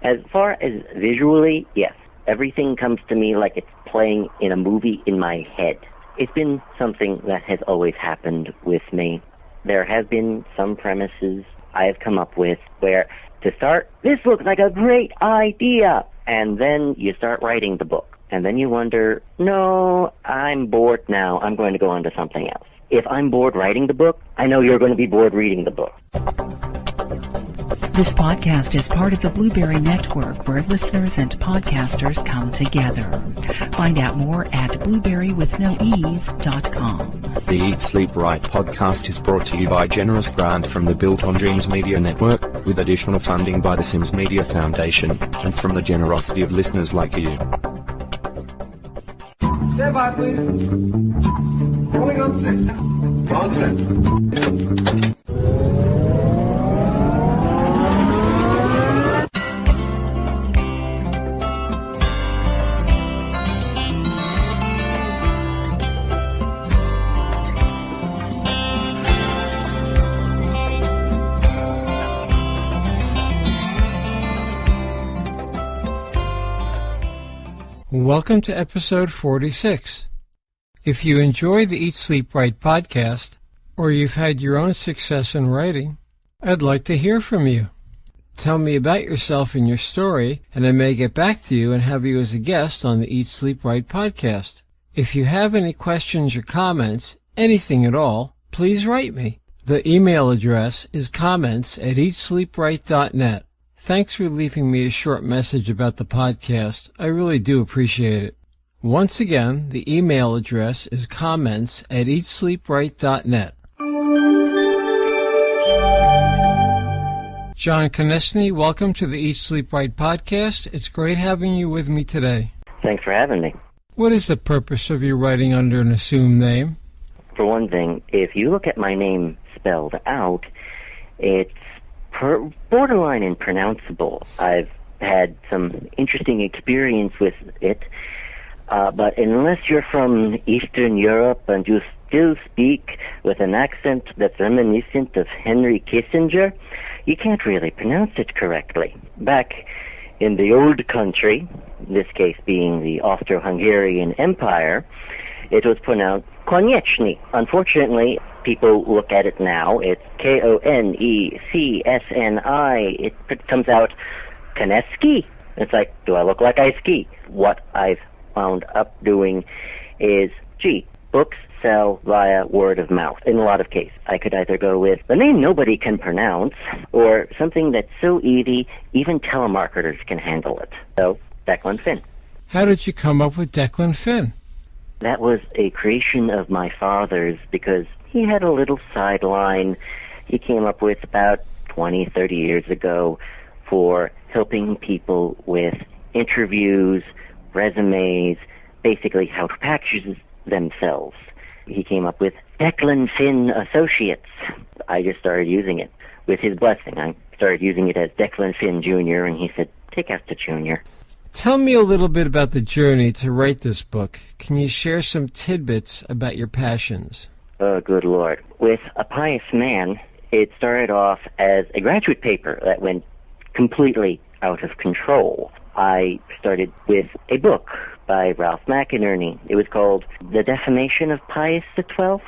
As far as visually, yes. Everything comes to me like it's playing in a movie in my head. It's been something that has always happened with me. There have been some premises I have come up with where, to start, this looks like a great idea, and then you start writing the book. And then you wonder, no, I'm bored now. I'm going to go on to something else. If I'm bored writing the book, I know you're going to be bored reading the book. This podcast is part of the Blueberry Network, where listeners and podcasters come together. Find out more at blueberrywithnoease.com. The Eat, Sleep, Write podcast is brought to you by generous grant from the Built on Dreams Media Network, with additional funding by the Sims Media Foundation, and from the generosity of listeners like you. Stand by, please. Rolling on 6 now. On 6. Welcome to episode 46. If you enjoy the Eat, Sleep, Write podcast, or you've had your own success in writing, I'd like to hear from you. Tell me about yourself and your story, and I may get back to you and have you as a guest on the Eat, Sleep, Write podcast. If you have any questions or comments, anything at all, please write me. The email address is comments@eatsleepwrite.net. Thanks for leaving me a short message about the podcast. I really do appreciate it. Once again, the email address is comments@eatsleepwrite.net. John Konecsni, welcome to the Eat, Sleep, Write podcast. It's great having you with me today. Thanks for having me. What is the purpose of your writing under an assumed name? For one thing, if you look at my name spelled out, it's borderline impronounceable. I've had some interesting experience with it, but unless you're from Eastern Europe and you still speak with an accent that's reminiscent of Henry Kissinger, you can't really pronounce it correctly. Back in the old country, in this case being the Austro-Hungarian Empire, it was pronounced Konecsni. Unfortunately, people look at it now, it's Konecsni. It comes out Konecsni. It's like, do I look like I ski? What I've wound up doing is, books sell via word of mouth in a lot of cases. I could either go with the name nobody can pronounce, or something that's so easy, even telemarketers can handle it. So, Declan Finn. How did you come up with Declan Finn? That was a creation of my father's because he had a little sideline he came up with about 20, 30 years ago for helping people with interviews, resumes, basically how to package themselves. He came up with Declan Finn Associates. I just started using it with his blessing. I started using it as Declan Finn Jr., and he said, take after Junior. Tell me a little bit about the journey to write this book. Can you share some tidbits about your passions? Oh, good Lord. With A Pius Man, it started off as a graduate paper that went completely out of control. I started with a book by Ralph McInerney. It was called The Defamation of Pius XII.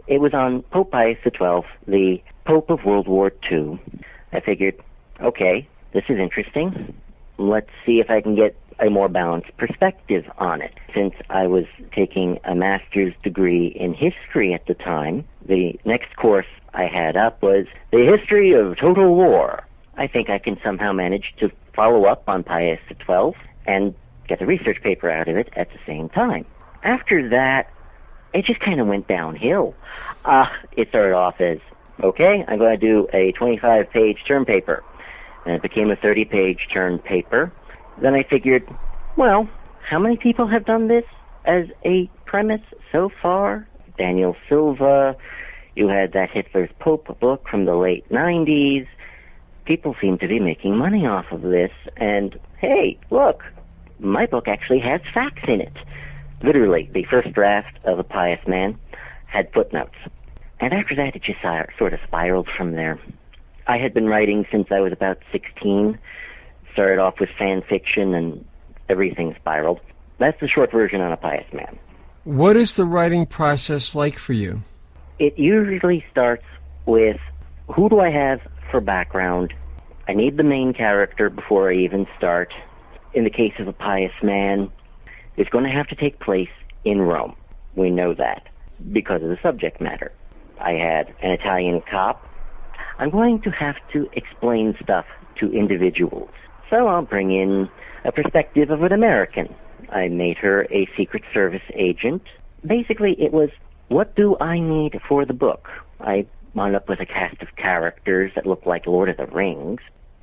It was on Pope Pius XII, the Pope of World War II. I figured, okay, this is interesting. Let's see if I can get a more balanced perspective on it. Since I was taking a master's degree in history at the time, the next course I had up was the history of total war. I think I can somehow manage to follow up on Pius XII and get a research paper out of it at the same time. After that, it just kind of went downhill. It started off as, okay, I'm going to do a 25-page term paper. And it became a 30-page term paper. Then I figured, well, how many people have done this as a premise so far? Daniel Silva, you had that Hitler's Pope book from the late 90s. People seem to be making money off of this. And, hey, look, my book actually has facts in it. Literally, the first draft of A Pius Man had footnotes. And after that, it just sort of spiraled from there. I had been writing since I was about 16, started off with fan fiction and everything spiraled. That's the short version on A Pious Man. What is the writing process like for you? It usually starts with, who do I have for background? I need the main character before I even start. In the case of A Pious Man, it's going to have to take place in Rome. We know that because of the subject matter. I had an Italian cop. I'm going to have to explain stuff to individuals. So I'll bring in a perspective of an American. I made her a Secret Service agent. Basically, it was, what do I need for the book? I wound up with a cast of characters that looked like Lord of the Rings.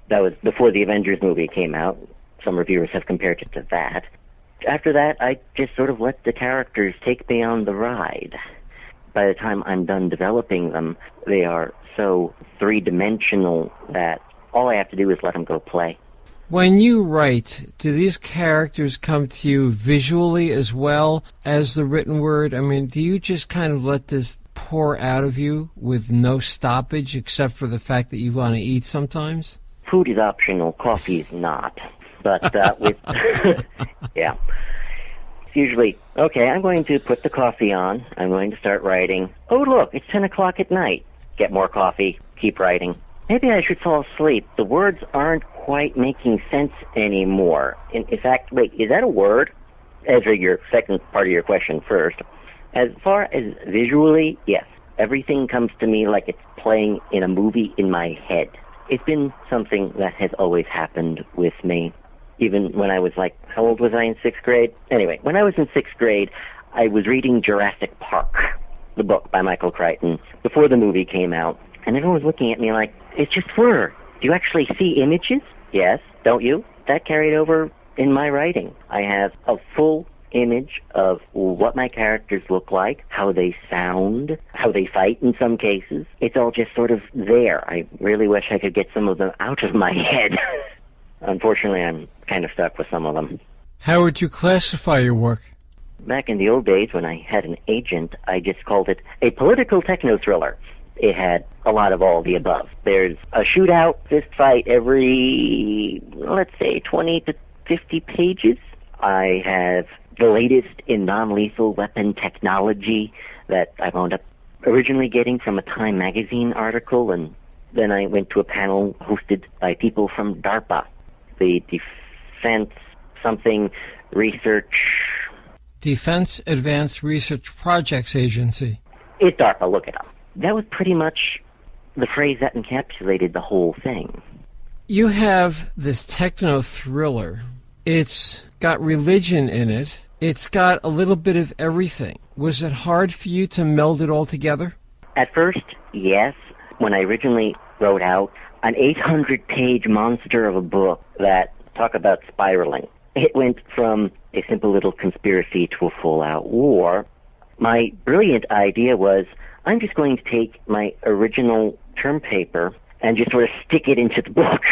That was before the Avengers movie came out. Some reviewers have compared it to that. After that, I just sort of let the characters take me on the ride. By the time I'm done developing them, they are so three-dimensional that all I have to do is let them go play. When you write, do these characters come to you visually as well as the written word? I mean, do you just kind of let this pour out of you with no stoppage except for the fact that you want to eat sometimes? Food is optional, coffee is not. But with yeah. It's usually, okay, I'm going to put the coffee on. I'm going to start writing. Oh, look, it's 10 o'clock at night. Get more coffee. Keep writing. Maybe I should fall asleep. The words aren't quite making sense anymore. In fact, wait, is that a word? Answer your second part of your question first. As far as visually, yes. Everything comes to me like it's playing in a movie in my head. It's been something that has always happened with me. Even when I was how old was I in 6th grade? Anyway, when I was in 6th grade, I was reading Jurassic Park, the book by Michael Crichton, before the movie came out. And everyone was looking at me like, it's just words. Do you actually see images? Yes, don't you? That carried over in my writing. I have a full image of what my characters look like, how they sound, how they fight in some cases. It's all just sort of there. I really wish I could get some of them out of my head. Unfortunately, I'm kind of stuck with some of them. How would you classify your work? Back in the old days when I had an agent, I just called it a political techno-thriller. It had a lot of all the above. There's a shootout, fist fight every, let's say, 20 to 50 pages. I have the latest in non-lethal weapon technology that I wound up originally getting from a Time magazine article, and then I went to a panel hosted by people from DARPA, the Defense Advanced Research Projects Agency. It's DARPA, look it up. That was pretty much the phrase that encapsulated the whole thing. You have this techno-thriller. It's got religion in it. It's got a little bit of everything. Was it hard for you to meld it all together? At first, yes. When I originally wrote out an 800-page monster of a book that, talk about spiraling, it went from a simple little conspiracy to a full-out war. My brilliant idea was, I'm just going to take my original term paper and just sort of stick it into the book.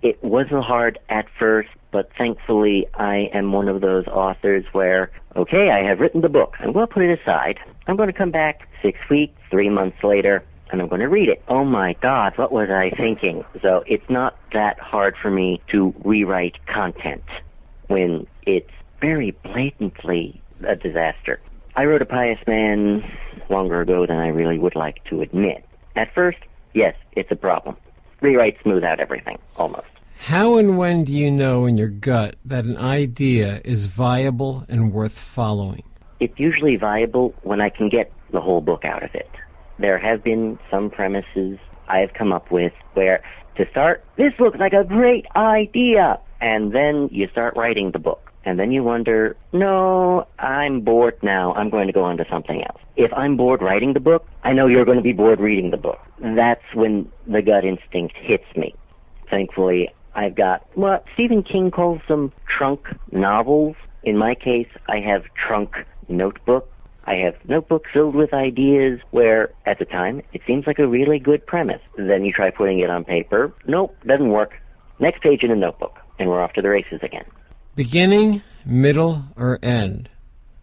It was hard at first, but thankfully I am one of those authors where, okay, I have written the book. I'm going to put it aside. I'm going to come back 6 weeks, 3 months later, and I'm going to read it. Oh my God, what was I thinking? So it's not that hard for me to rewrite content when it's very blatantly a disaster. I wrote A Pious Man longer ago than I really would like to admit. At first, yes, it's a problem. Rewrites smooth out everything, almost. How and when do you know in your gut that an idea is viable and worth following? It's usually viable when I can get the whole book out of it. There have been some premises I have come up with where, to start, this looks like a great idea, and then you start writing the book. And then you wonder, no, I'm bored now. I'm going to go on to something else. If I'm bored writing the book, I know you're going to be bored reading the book. That's when the gut instinct hits me. Thankfully, I've got what Stephen King calls them trunk novels. In my case, I have trunk notebook. I have notebooks filled with ideas where, at the time, it seems like a really good premise. Then you try putting it on paper. Nope, doesn't work. Next page in the notebook, and we're off to the races again. Beginning, middle, or end?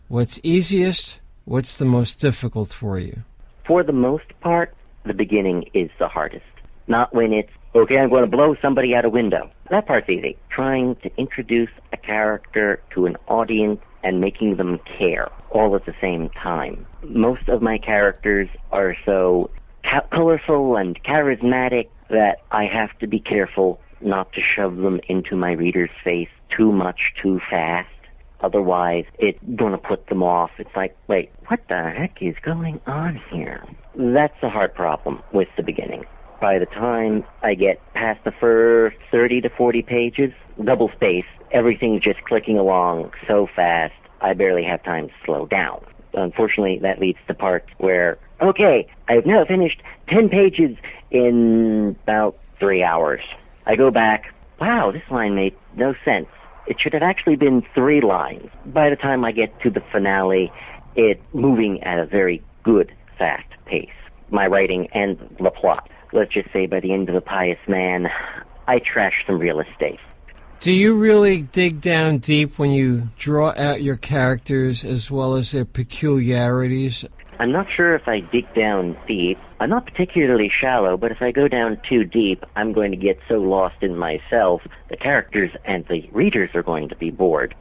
What's easiest? What's the most difficult for you? For the most part, the beginning is the hardest. Not when it's Okay, I'm going to blow somebody out a window. That part's easy. Trying to introduce a character to an audience and making them care all at the same time. Most of my characters are so colorful and charismatic that I have to be careful not to shove them into my reader's face too much too fast. Otherwise, it's going to put them off. It's like, wait, what the heck is going on here? That's a hard problem with the beginning. By the time I get past the first 30 to 40 pages, double space, everything's just clicking along so fast, I barely have time to slow down. Unfortunately, that leads to parts where, okay, I've now finished 10 pages in about 3 hours. I go back, wow, this line made no sense. It should have actually been 3 lines. By the time I get to the finale, it's moving at a very good, fast pace. My writing and the plot. Let's just say by the end of The Pius Man, I trashed some real estate. Do you really dig down deep when you draw out your characters as well as their peculiarities? I'm not sure if I dig down deep. I'm not particularly shallow, but if I go down too deep, I'm going to get so lost in myself, the characters and the readers are going to be bored.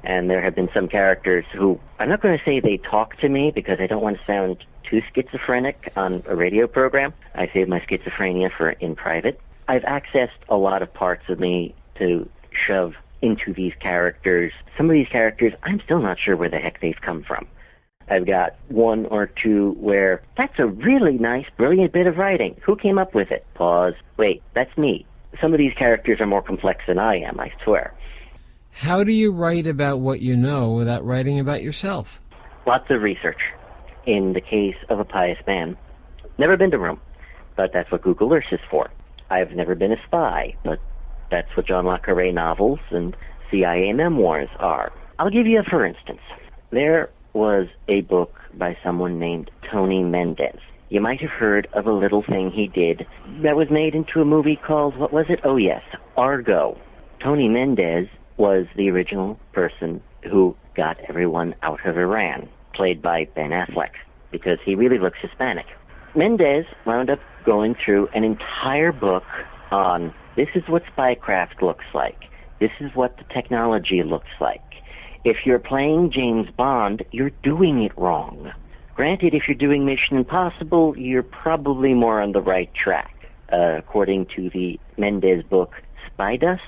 And there have been some characters who, I'm not going to say they talk to me because I don't want to sound too schizophrenic on a radio program. I save my schizophrenia for in private. I've accessed a lot of parts of me to shove into these characters. Some of these characters, I'm still not sure where the heck they've come from. I've got 1 or 2 where, that's a really nice, brilliant bit of writing. Who came up with it? Pause. Wait, that's me. Some of these characters are more complex than I am, I swear. How do you write about what you know without writing about yourself? Lots of research. In the case of A Pius Man, never been to Rome, but that's what Google Earth is for. I've never been a spy, but that's what John le Carré novels and CIA memoirs are. I'll give you a for instance. There was a book by someone named Tony Mendez. You might have heard of a little thing he did that was made into a movie called, what was it? Oh yes, Argo. Tony Mendez was the original person who got everyone out of Iran, played by Ben Affleck, because he really looks Hispanic. Mendez wound up going through an entire book on, this is what spycraft looks like. This is what the technology looks like. If you're playing James Bond, you're doing it wrong. Granted, if you're doing Mission Impossible, you're probably more on the right track. According to the Mendez book, Spy Dust,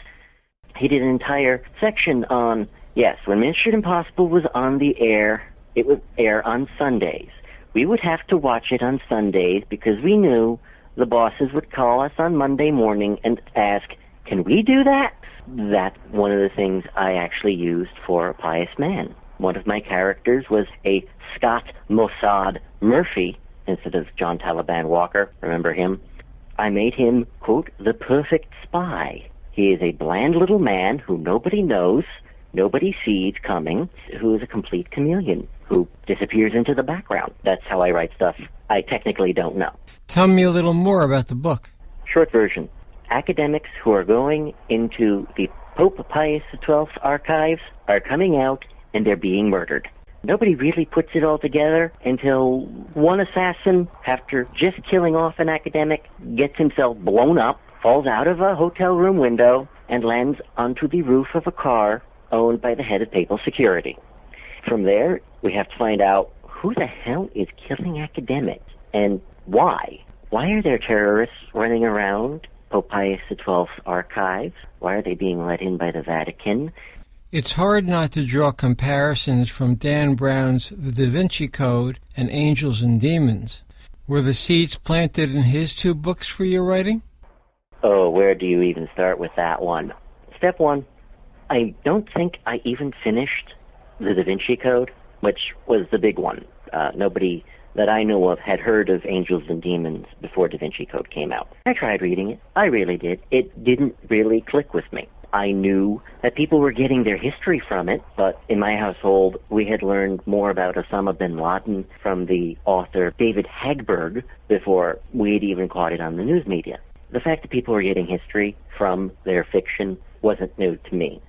he did an entire section on, yes, when Mission Impossible was on the air, it would air on Sundays. We would have to watch it on Sundays because we knew the bosses would call us on Monday morning and ask, can we do that? That's one of the things I actually used for Pius Man. One of my characters was a Scott Mossad Murphy instead of John Taliban Walker. Remember him? I made him, quote, the perfect spy. He is a bland little man who nobody knows, nobody sees coming, who is a complete chameleon, who disappears into the background. That's how I write stuff I technically don't know. Tell me a little more about the book. Short version. Academics who are going into the Pope Pius XII archives are coming out and they're being murdered. Nobody really puts it all together until one assassin, after just killing off an academic, gets himself blown up, falls out of a hotel room window, and lands onto the roof of a car owned by the head of papal security. From there, we have to find out who the hell is killing academics and why. Why are there terrorists running around Pope Pius XII's archives? Why are they being let in by the Vatican? It's hard not to draw comparisons from Dan Brown's The Da Vinci Code and Angels and Demons. Were the seeds planted in his 2 books for your writing? Oh, where do you even start with that one? Step 1, I don't think I even finished The Da Vinci Code, which was the big one. Nobody that I know of had heard of Angels and Demons before Da Vinci Code came out. I tried reading it. I really did. It didn't really click with me. I knew that people were getting their history from it, but in my household, we had learned more about Osama bin Laden from the author David Hagberg before we had even caught it on the news media. The fact that people were getting history from their fiction wasn't new to me.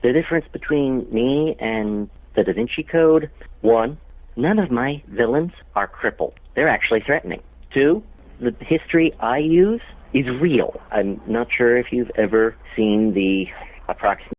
The difference between me and the Da Vinci Code, 1, none of my villains are crippled. They're actually threatening. 2, the history I use is real. I'm not sure if you've ever seen the approximate